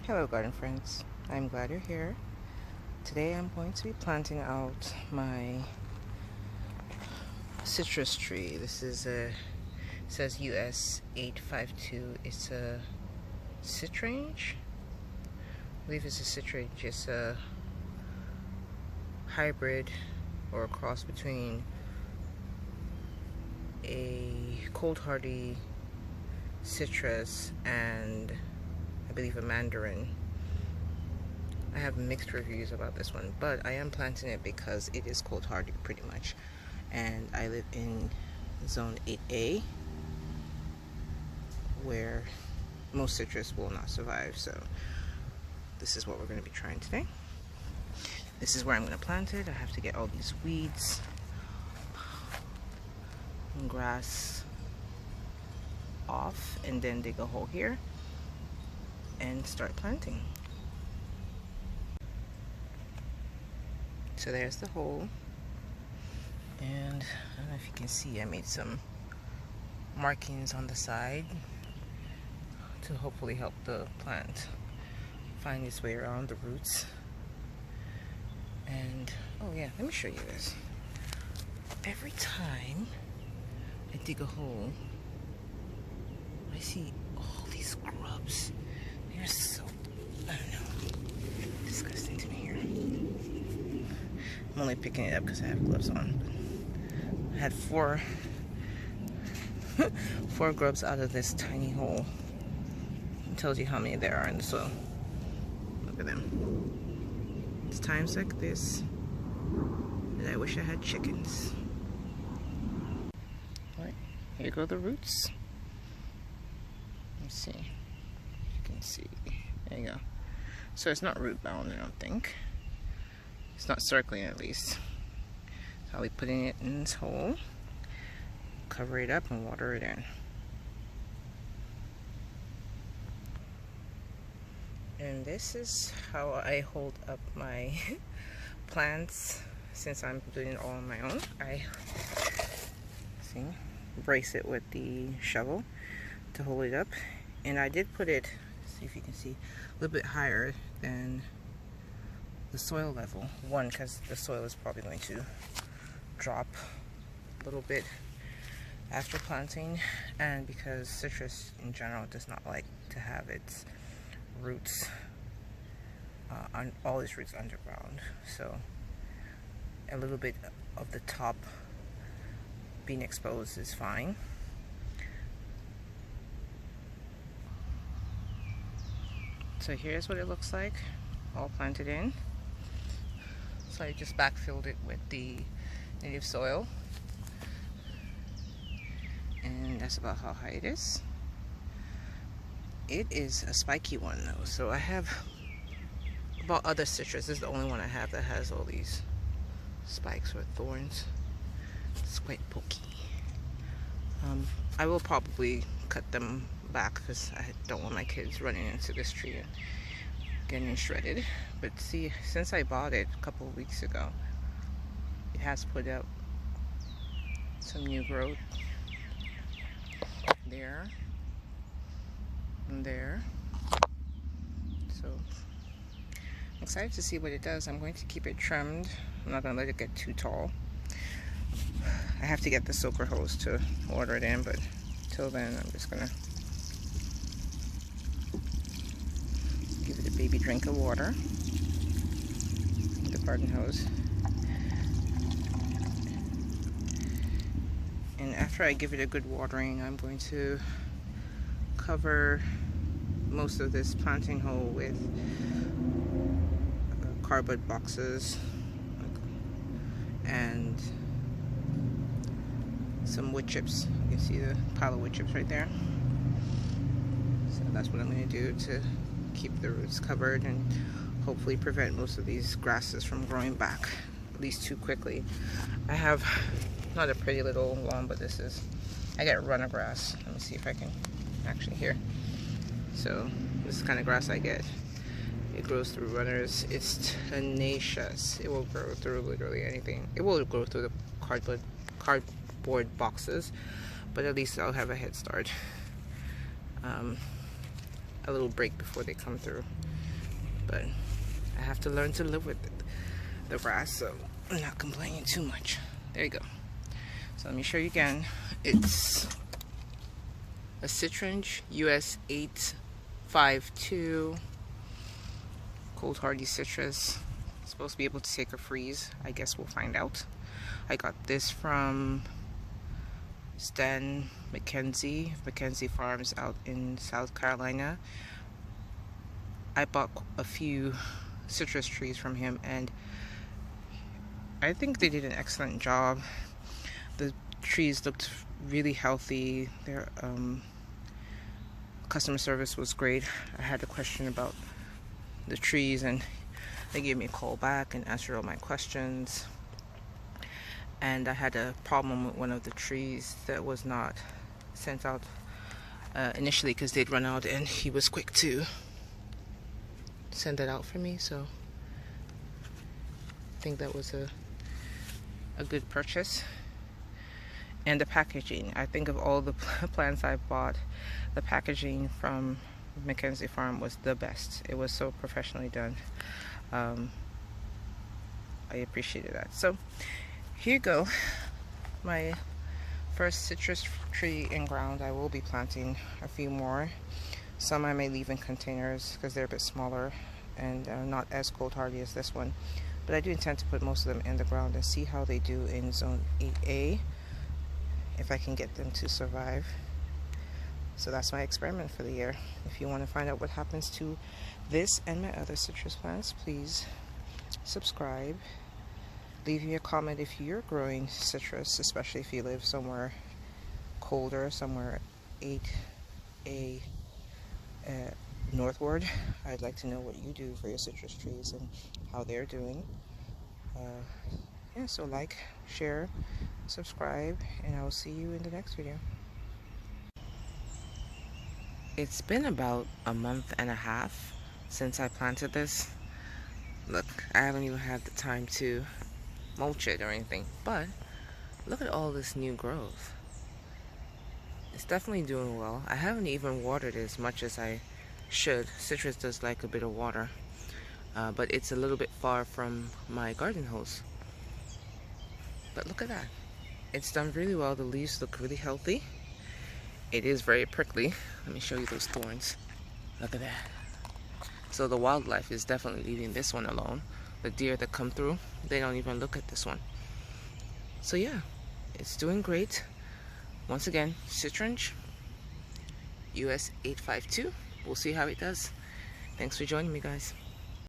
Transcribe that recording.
Hello garden friends, I'm glad you're here. Today I'm going to be planting out my citrus tree. This is says US 852. It's a citrange. I believe it's a citrange. It's a hybrid or a cross between a cold hardy citrus and I believe a mandarin. I have mixed reviews about this one, but I am planting it because it is cold hardy pretty much, and I live in zone 8A where most citrus will not survive, so this is what we're going to be trying today. This is where I'm going to plant it. I have to get all these weeds and grass off and then dig a hole here and start planting. So there's the hole, and I don't know if you can see, I made some markings on the side to hopefully help the plant find its way around the roots. And oh yeah, let me show you this. Every time I dig a hole, I see all these grubs. They're so, I don't know, disgusting to me here. I'm only picking it up because I have gloves on. I had four grubs out of this tiny hole. It tells you how many there are in the soil. Look at them. It's times like this that I wish I had chickens. Alright, here go the roots. Let's see. You can see. There you go. So it's not root bound, I don't think. It's not circling at least. So I'll be putting it in this hole, cover it up and water it in. And this is how I hold up my plants since I'm doing it all on my own. I brace it with the shovel to hold it up, and I did put it, see if you can see, a little bit higher than the soil level. One, because the soil is probably going to drop a little bit after planting, and because citrus in general does not like to have its roots, all its roots underground. So a little bit of the top being exposed is fine. So here's what it looks like, all planted in. So I just backfilled it with the native soil, and that's about how high it is. It is a spiky one though, so I have about other citrus. This is the only one I have that has all these spikes or thorns. It's quite pokey. I will probably cut them back because I don't want my kids running into this tree and getting shredded. But see, since I bought it a couple of weeks ago, it has put out some new growth there and there. So I'm excited to see what it does. I'm going to keep it trimmed. I'm not going to let it get too tall. I have to get the soaker hose to water it in, but till then I'm just going to give it a baby drink of water with the garden hose. And after I give it a good watering, I'm going to cover most of this planting hole with cardboard boxes and some wood chips. You can see the pile of wood chips right there. So that's what I'm going to do to keep the roots covered and hopefully prevent most of these grasses from growing back, at least too quickly. I have not a pretty little lawn, but this is, I get runner grass. Let me see if I can actually hear. So this is the kind of grass I get. It grows through runners. It's tenacious. It will grow through literally anything. It will grow through the cardboard boxes, but at least I'll have a head start. a little break before they come through. But I have to learn to live with the grass, so I'm not complaining too much. There you go. So let me show you again. It's a Citringe US 852 cold hardy citrus. It's supposed to be able to take a freeze. I guess we'll find out. I got this from Stan McKenzie, McKenzie Farms out in South Carolina. I bought a few citrus trees from him, and I think they did an excellent job. The trees looked really healthy. Their customer service was great. I had a question about the trees, and they gave me a call back and answered all my questions. And I had a problem with one of the trees that was not sent out initially because they'd run out, and he was quick to send that out for me. So I think that was a good purchase. And the packaging, I think of all the plants I bought, the packaging from McKenzie Farm was the best. It was so professionally done. I appreciated that. So here you go, my first citrus tree in ground. I will be planting a few more. Some I may leave in containers because they're a bit smaller and not as cold hardy as this one. But I do intend to put most of them in the ground and see how they do in zone 8A, if I can get them to survive. So that's my experiment for the year. If you want to find out what happens to this and my other citrus plants, please subscribe. Leave me a comment if you're growing citrus, especially if you live somewhere colder, somewhere 8A northward. I'd like to know what you do for your citrus trees and how they're doing. Yeah, so like, share, subscribe, and I will see you in the next video. It's been about a month and a half since I planted this. Look, I haven't even had the time to mulch it or anything, but look at all this new growth. It's definitely doing well. I haven't even watered it as much as I should. Citrus does like a bit of water, but it's a little bit far from my garden hose. But look at that. It's done really well. The leaves look really healthy. It is very prickly. Let me show you those thorns. Look at that. So the wildlife is definitely leaving this one alone. The deer that come through, they don't even look at this one. So yeah, it's doing great. Once again, Citringe US 852. We'll see how it does. Thanks for joining me, guys.